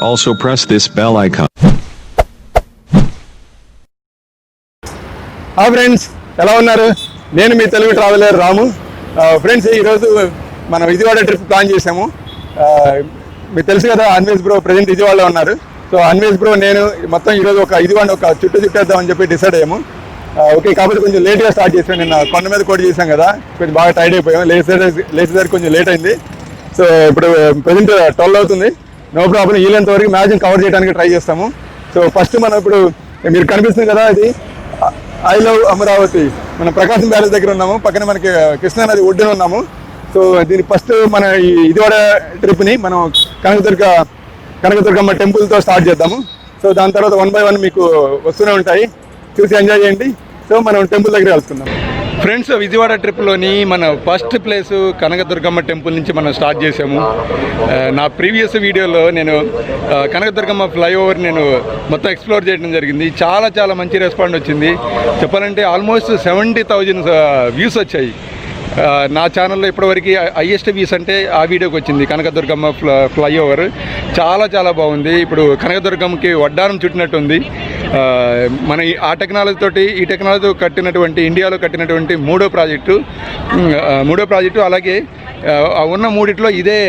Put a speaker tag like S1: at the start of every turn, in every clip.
S1: also press this bell icon.
S2: Hi friends, ఎలా ఉన్నారు? నేను మీ తెలుగు ట్రావెలర్ రాము. ఫ్రెండ్స్, ఈరోజు మన విజయవాడ ట్రిప్ ప్లాన్ చేసాము. మీకు తెలుసు కదా, అన్వేష్ బ్రో ప్రజెంట్ విజయవాడలో ఉన్నారు. సో అన్వేష్ బ్రో నేను మొత్తం ఈరోజు ఒక చుట్టేద్దామని చెప్పి డిసైడ్ అయ్యాము. ఓకే, కాబట్టి కొంచెం లేట్గా స్టార్ట్ చేసాం. నిన్న కొండ మీద కోటి చేసాం కదా, కొంచెం బాగా టైర్డ్ అయిపోయాం. లేచేసరికి కొంచెం లేట్ అయింది. సో ఇప్పుడు ప్రజెంట్ 12 అవుతుంది. నో ప్రాబ్లం, వీలైనంత వరకు మ్యాచ్ని కవర్ చేయడానికి ట్రై చేస్తాము. సో ఫస్ట్ మనం ఇప్పుడు మీరు కనిపిస్తుంది కదా, ఇది ఐ లవ్ అమరావతి. మనం ప్రకాశం బ్యారేజ్ దగ్గర ఉన్నాము. పక్కన మనకి కృష్ణానది ఒడ్డున ఉన్నాము. సో దీని ఫస్ట్ మన ఈ విజయవాడ ట్రిప్ని మనం కనకదుర్గమ్మ టెంపుల్తో స్టార్ట్ చేద్దాము. సో దాని తర్వాత 1 by 1 మీకు వస్తూనే ఉంటాయి, చూసి ఎంజాయ్ చేయండి. సో మనం టెంపుల్ దగ్గర వెళ్తున్నాం. ఫ్రెండ్స్, విజయవాడ ట్రిప్లోని మన ఫస్ట్ ప్లేస్ కనకదుర్గమ్మ టెంపుల్ నుంచి మనం స్టార్ట్ చేసాము. నా ప్రీవియస్ వీడియోలో నేను కనకదుర్గమ్మ ఫ్లైఓవర్ నేను మొత్తం ఎక్స్ప్లోర్ చేయడం జరిగింది. చాలా మంచి రెస్పాండ్ వచ్చింది. చెప్పాలంటే ఆల్మోస్ట్ 70,000 వ్యూస్ వచ్చాయి. నా ఛానల్లో ఇప్పటివరకు హైయెస్ట్ వ్యూస్ అంటే ఆ వీడియోకి వచ్చింది. కనకదుర్గమ్మ ఫ్లైఓవర్ చాలా బాగుంది. ఇప్పుడు కనకదుర్గమ్మకి వడ్డానం చుట్టినట్టు ఉంది. మన ఈ టెక్నాలజీతో కట్టినటువంటి, ఇండియాలో కట్టినటువంటి మూడో ప్రాజెక్టు. అలాగే ఉన్న మూడిట్లో ఇదే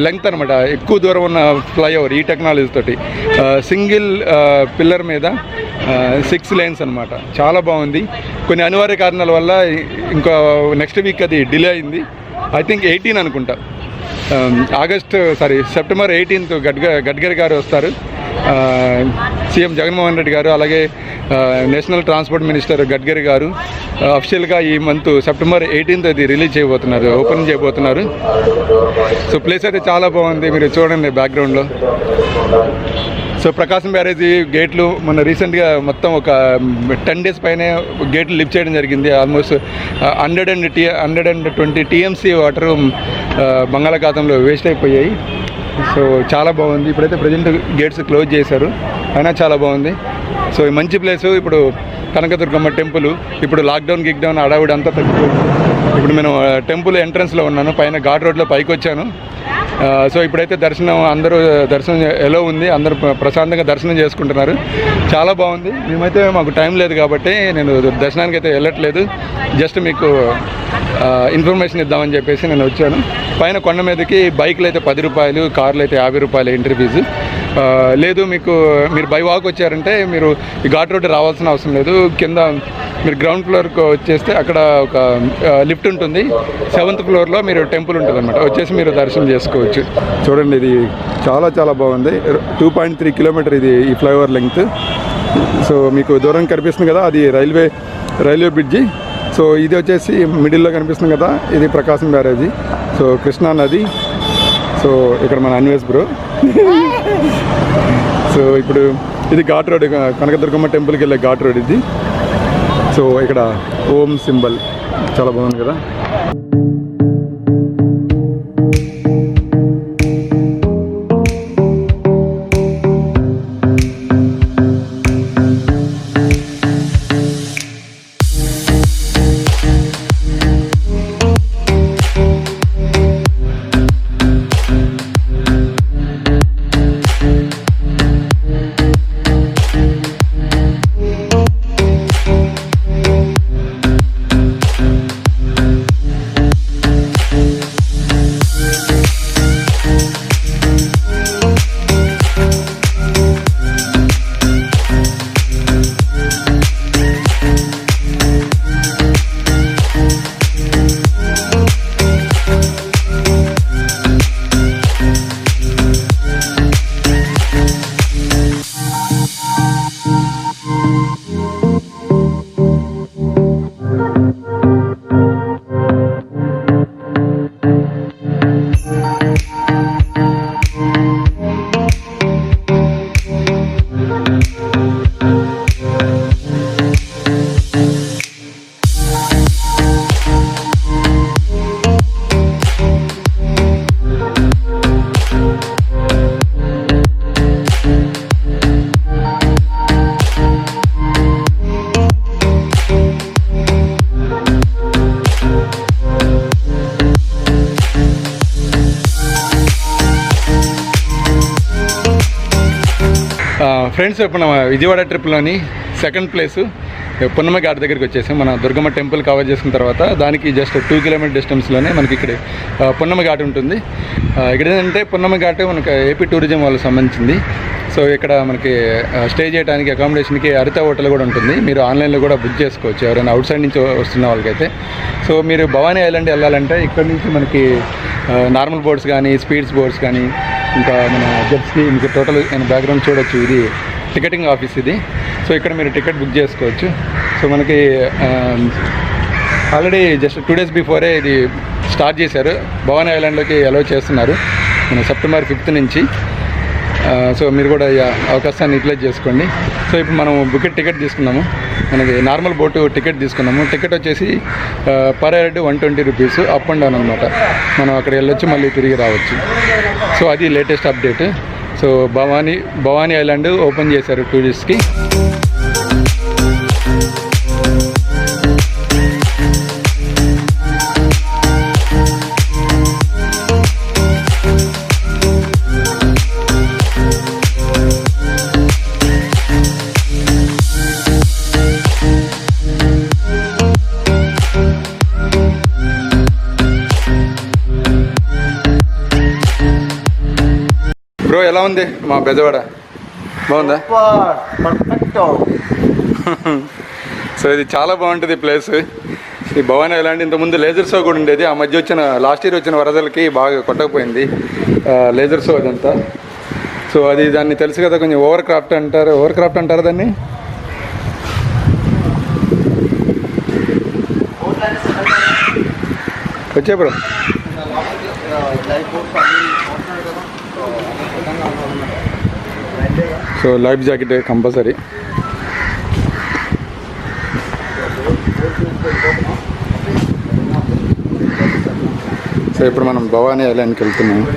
S2: లెంగ్త్ అనమాట, ఎక్కువ దూరం ఉన్న ఫ్లైఓవర్ ఈ టెక్నాలజీ తోటి. సింగిల్ పిల్లర్ మీద 6 lanes అనమాట. చాలా బాగుంది. కొన్ని అనివార్య కారణాల వల్ల ఇంకా నెక్స్ట్ వీక్ అది డిలే అయింది. ఐ థింక్ 18 అనుకుంటా, సెప్టెంబర్ 18th గడ్కరీ గారు వస్తారు, సీఎం జగన్మోహన్ రెడ్డి గారు, అలాగే నేషనల్ ట్రాన్స్పోర్ట్ మినిస్టర్ గడ్కరీ గారు అఫిషియల్గా ఈ మంత్ సెప్టెంబర్ 18th అది రిలీజ్ చేయబోతున్నారు, ఓపెన్ చేయబోతున్నారు. సో ప్లేస్ అయితే చాలా బాగుంది, మీరు చూడండి బ్యాక్గ్రౌండ్లో. సో ప్రకాశం బ్యారేజీ గేట్లు మొన్న రీసెంట్గా మొత్తం ఒక 10 days పైనే గేట్లు లిఫ్ట్ చేయడం జరిగింది. ఆల్మోస్ట్ 120 TMC వాటర్ బంగాళాఖాతంలో వేస్ట్ అయిపోయాయి. సో చాలా బాగుంది. ఇప్పుడైతే ప్రజెంట్ గేట్స్ క్లోజ్ చేశారు, అయినా చాలా బాగుంది. సో ఈ మంచి ప్లేసు. ఇప్పుడు కనకదుర్గమ్మ టెంపుల్ ఇప్పుడు లాక్డౌన్ అడావిడ అంతా తగ్గిపోయింది. ఇప్పుడు నేను టెంపుల్ ఎంట్రన్స్లో ఉన్నాను, పైన ఘాట్ రోడ్లో పైకి వచ్చాను. సో ఇప్పుడైతే దర్శనం ఎలా ఉంది, అందరూ ప్రశాంతంగా దర్శనం చేసుకుంటున్నారు. చాలా బాగుంది. మాకు టైం లేదు కాబట్టి నేను దర్శనానికి అయితే వెళ్ళట్లేదు, జస్ట్ మీకు ఇన్ఫర్మేషన్ ఇద్దామని చెప్పేసి నేను వచ్చాను. పైన కొండ మీదకి బైక్లు అయితే 10 రూపాయలు, కార్లు అయితే 50 రూపాయలు ఎంట్రీ ఫీజు. లేదు మీరు బై వాక్ వచ్చారంటే మీరు ఈ ఘాట్ రోడ్డు రావాల్సిన అవసరం లేదు. కింద మీరు గ్రౌండ్ ఫ్లోర్కి వచ్చేస్తే అక్కడ ఒక లిఫ్ట్ ఉంటుంది. 7th floorలో మీరు టెంపుల్ ఉంటుంది అనమాట, వచ్చేసి మీరు దర్శనం చేసుకోవచ్చు. చూడండి, ఇది చాలా బాగుంది. 2.3 kilometers ఇది ఈ ఫ్లైఓవర్ లెంగ్త్. సో మీకు దూరం కనిపిస్తుంది కదా, అది రైల్వే బ్రిడ్జి. సో ఇది వచ్చేసి మిడిల్లో కనిపిస్తుంది కదా, ఇది ప్రకాశం బ్యారేజీ. సో కృష్ణా నది. సో ఇక్కడ మన అన్వేష్ బ్రో. సో ఇప్పుడు ఇది ఘాట్ రోడ్, కనకదుర్గమ్మ టెంపుల్కి వెళ్ళే ఘాట్ రోడ్ ఇది. సో ఇక్కడ ఓం సింబల్ చాలా బాగుంది కదా. ఫ్రెండ్స్ ఇప్పుడు మన విజయవాడ ట్రిప్లోని సెకండ్ ప్లేసు పున్నమ ఘాట్ దగ్గరికి వచ్చేసాం. మన దుర్గమ్మ టెంపుల్ కవర్ చేసుకున్న తర్వాత దానికి జస్ట్ 2 కిలోమీటర్ డిస్టెన్స్లోనే మనకి ఇక్కడ పున్నమ ఘాట్ ఉంటుంది. ఇక్కడ ఏంటంటే పున్నమ ఘాట్ మనకి ఏపీ టూరిజం వాళ్ళకి సంబంధించింది. సో ఇక్కడ మనకి స్టే చేయడానికి అకామిడేషన్కి హరిత హోటల్ కూడా ఉంటుంది. మీరు ఆన్లైన్లో కూడా బుక్ చేసుకోవచ్చు ఎవరైనా అవుట్ సైడ్ నుంచి వస్తున్న వాళ్ళకైతే. సో మీరు భవానీ ఐలాండ్ వెళ్ళాలంటే ఇక్కడ నుంచి మనకి నార్మల్ బోట్స్ కానీ స్పీడ్స్ బోట్స్ కానీ ఇంకా మన జెట్స్కి మీకు టోటల్ బ్యాక్గ్రౌండ్ చూడొచ్చు. ఇది టికెటింగ్ ఆఫీస్ ఇది. సో ఇక్కడ మీరు టికెట్ బుక్ చేసుకోవచ్చు. సో మనకి ఆల్రెడీ జస్ట్ 2 days బిఫోరే ఇది స్టార్ట్ చేశారు. భవానీ ఐలాండ్లోకి అలౌ చేస్తున్నారు మన September 5th నుంచి. సో మీరు కూడా ఈ అవకాశాన్ని యూటిలైజ్ చేసుకోండి. సో ఇప్పుడు మనం టికెట్ తీసుకున్నాము. మనకి నార్మల్ బోటు టికెట్ తీసుకున్నాము. టికెట్ వచ్చేసి per head 120 rupees up and down అనమాట. మనం అక్కడ వెళ్ళొచ్చు మళ్ళీ తిరిగి రావచ్చు. సో అది latest update. So Bhavani island open చేశారు టూరిస్ట్కి. బ్రో ఎలా ఉంది మా బెజవాడ? బాగుందా? సో ఇది చాలా బాగుంటుంది ప్లేస్. ఈ భవానీ ఐలాండ్ ఇంతకుముందు లేజర్ షో కూడా ఉండేది. ఆ మధ్య లాస్ట్ ఇయర్ వచ్చిన వరదలకి బాగా కొట్టకపోయింది లేజర్ షో అదంతా. సో అది దాన్ని తెలుసు కదా, కొంచెం ఓవర్ క్రాఫ్ట్ అంటారు దాన్ని. వచ్చే bro so life jacket compulsory. So ఇప్పుడు మనం భవానీ ఐలాండ్కి వెళ్తున్నాము.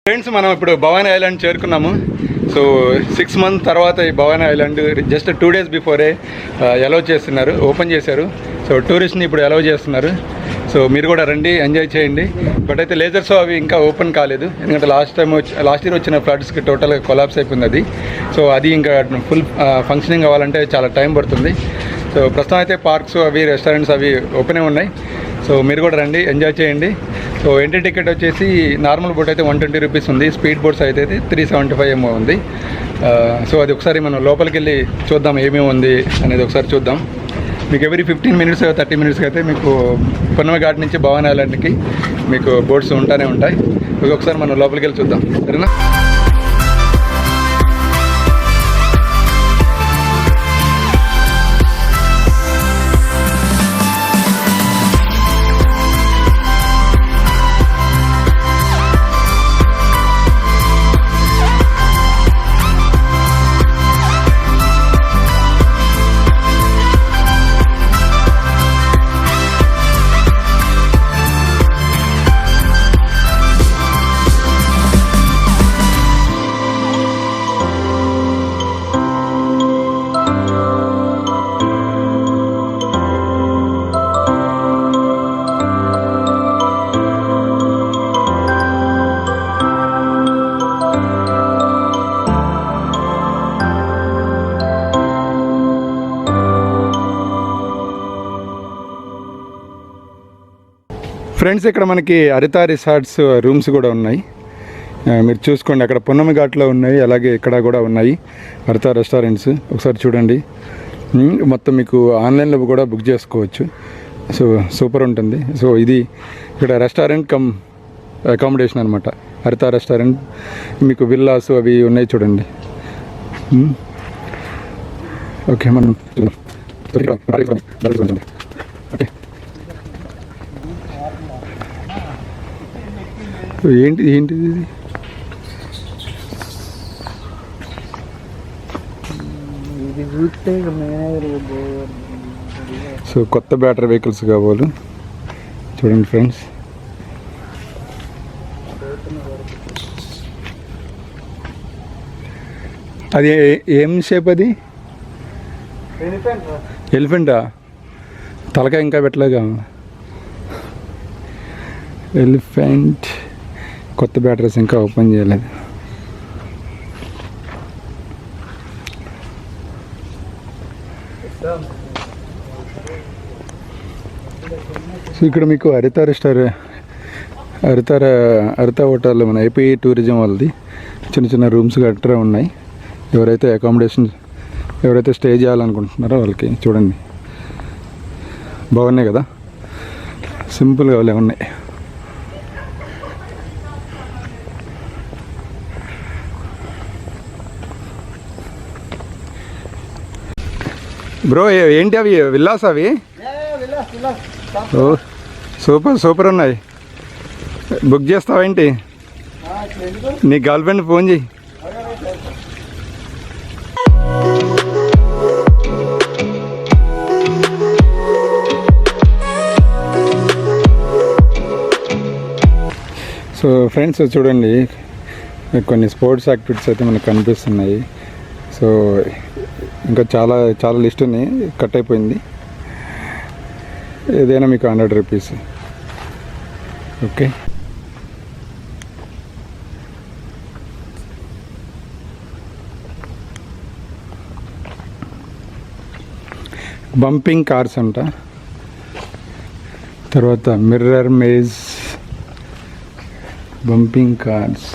S2: ఫ్రెండ్స్ మనం ఇప్పుడు భవానీ ఐలాండ్ చేరుకున్నాము. సో 6 months తర్వాత ఈ Bhavani island just 2 days before allow చేస్తున్నారు, ఓపెన్ చేశారు. సో టూరిస్ట్ని ఇప్పుడు అలౌ చేస్తున్నారు. సో మీరు కూడా రండి, ఎంజాయ్ చేయండి. బట్ అయితే లేజర్ షో అవి ఇంకా ఓపెన్ కాలేదు, ఎందుకంటే లాస్ట్ ఇయర్ వచ్చిన ఫ్లడ్స్కి టోటల్గా కొలాప్స్ అయిపోయింది అది. సో అది ఇంకా ఫుల్ ఫంక్షనింగ్ అవ్వాలంటే చాలా టైం పడుతుంది. సో ప్రస్తుతం అయితే పార్క్స్ అవి రెస్టారెంట్స్ అవి ఓపెనే ఉన్నాయి. సో మీరు కూడా రండి, ఎంజాయ్ చేయండి. సో ఎంట్రీ టికెట్ వచ్చేసి నార్మల్ బోట్ అయితే 120 రూపీస్ ఉంది, స్పీడ్ బోట్స్ అయితే 375 ఏమో ఉంది. సో అది ఒకసారి మనం లోపలికి వెళ్ళి చూద్దాం ఏమేమి ఉంది అనేది ఒకసారి చూద్దాం. మీకు ఎవ్రీ 15 minutes 30 minutes అయితే మీకు పొన్నమ ఘాట్ నుంచి భవానీ ఐలాండ్కి మీకు బోట్స్ ఉంటానే ఉంటాయి. ఒకసారి మనం లోపలికి వెళ్ళి చూద్దాం, సరేనా? ఫ్రెండ్స్, ఇక్కడ మనకి హరిత రిసార్ట్స్ రూమ్స్ కూడా ఉన్నాయి. మీరు చూసుకోండి, అక్కడ పున్నమి ఘాట్లో ఉన్నాయి, అలాగే ఇక్కడ కూడా ఉన్నాయి హరిత రెస్టారెంట్స్. ఒకసారి చూడండి, మొత్తం మీకు ఆన్లైన్లో కూడా బుక్ చేసుకోవచ్చు. సో సూపర్ ఉంటుంది. సో ఇది ఇక్కడ రెస్టారెంట్ కమ్ అకామిడేషన్ అనమాట. హరిత రెస్టారెంట్ మీకు విల్లాస్ అవి ఉన్నాయి చూడండి. ఓకే, మనం ఓకే. ఏంటిది ఇది? సో కొత్త బ్యాటరీ వెహికల్స్ కావాలి చూడండి ఫ్రెండ్స్. అది ఏం షేప్? అది ఎలిఫెంటా? తలకాయ ఇంకా పెట్టలేగా. ఎలిఫెంట్ కొత్త బ్యాటరీస్ ఇంకా ఓపెన్ చేయలేదు. సో ఇక్కడ మీకు హరిత హోటల్ మన ఏపీ టూరిజం వాళ్ళది చిన్న చిన్న రూమ్స్ గట్రా ఉన్నాయి. ఎవరైతే స్టే చేయాలనుకుంటున్నారో వాళ్ళకి చూడండి, బాగున్నాయి కదా, సింపుల్గా వాళ్ళే ఉన్నాయి. బ్రో ఏంటి అవి? విల్లాస్ అవి? ఓ సూపర్ ఉన్నాయి. బుక్ చేస్తావా ఏంటి? నీ గర్ల్ ఫ్రెండ్ ఫోన్ చేయి. సో ఫ్రెండ్స్ చూడండి, కొన్ని స్పోర్ట్స్ యాక్టివిటీస్ అయితే మనకు కనిపిస్తున్నాయి. సో ఇంకా చాలా లిస్ట్ ఉన్నాయి, కట్ అయిపోయింది. ఏదైనా మీకు 100 రూపీస్. ఓకే, బంపింగ్ కార్స్ అంట. తర్వాత మిర్రర్ మేజ్, బంపింగ్ కార్స్,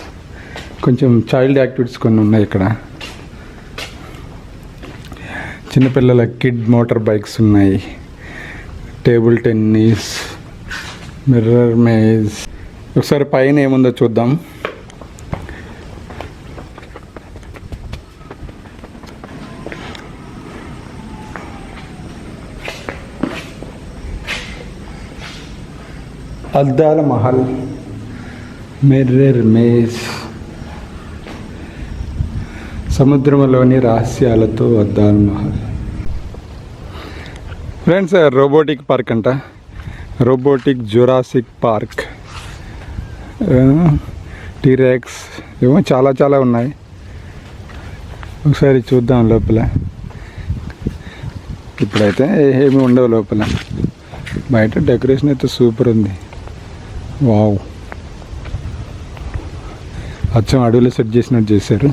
S2: కొంచెం చైల్డ్ యాక్టివిటీస్ కొన్ని ఉన్నాయి ఇక్కడ. చిన్నపిల్లల కిడ్ మోటార్ బైక్స్ ఉన్నాయి, టేబుల్ టెన్నిస్, మిర్రర్ మేజ్. ఒకసారి పైన ఏముందో చూద్దాం. అద్దాల మహల్, మిర్రర్ మేజ్, సముద్రంలోని రహస్యాలతో అద్దాల మహల్. ఫ్రెండ్స్, రోబోటిక్ పార్క్ అంట, రోబోటిక్ జురాసిక్ పార్క్, టీరెక్స్, ఏమో చాలా ఉన్నాయి. ఒకసారి చూద్దాం లోపల. ఇప్పుడైతే ఏమి ఉండవు లోపల. బయట డెకరేషన్ అయితే సూపర్ ఉంది. వావ్, అచ్చం అడవిలో సెట్ చేసినట్టు చేశారు.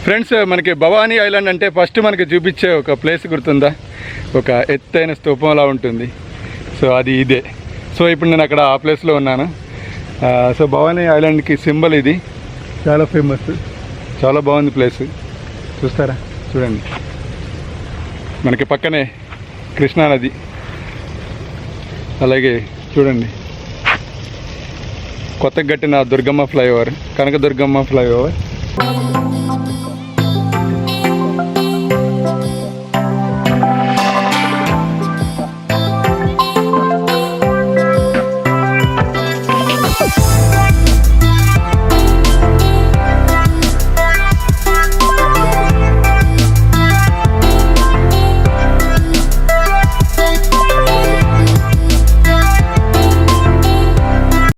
S2: ఫ్రెండ్స్, మనకి భవానీ ఐలాండ్ అంటే ఫస్ట్ మనకి చూపించే ఒక ప్లేస్ గుర్తుందా? ఒక ఎత్తైన స్తూపంలా ఉంటుంది. సో అది ఇదే. సో ఇప్పుడు నేను అక్కడ ఆ ప్లేస్లో ఉన్నాను. సో భవానీ ఐలాండ్కి సింబల్ ఇది, చాలా ఫేమస్, చాలా బాగుంది ప్లేస్. చూస్తారా? చూడండి, మనకి పక్కనే కృష్ణానది. అలాగే చూడండి, కొత్తగా కట్టిన దుర్గమ్మ ఫ్లైఓవర్, కనక దుర్గమ్మ ఫ్లైఓవర్.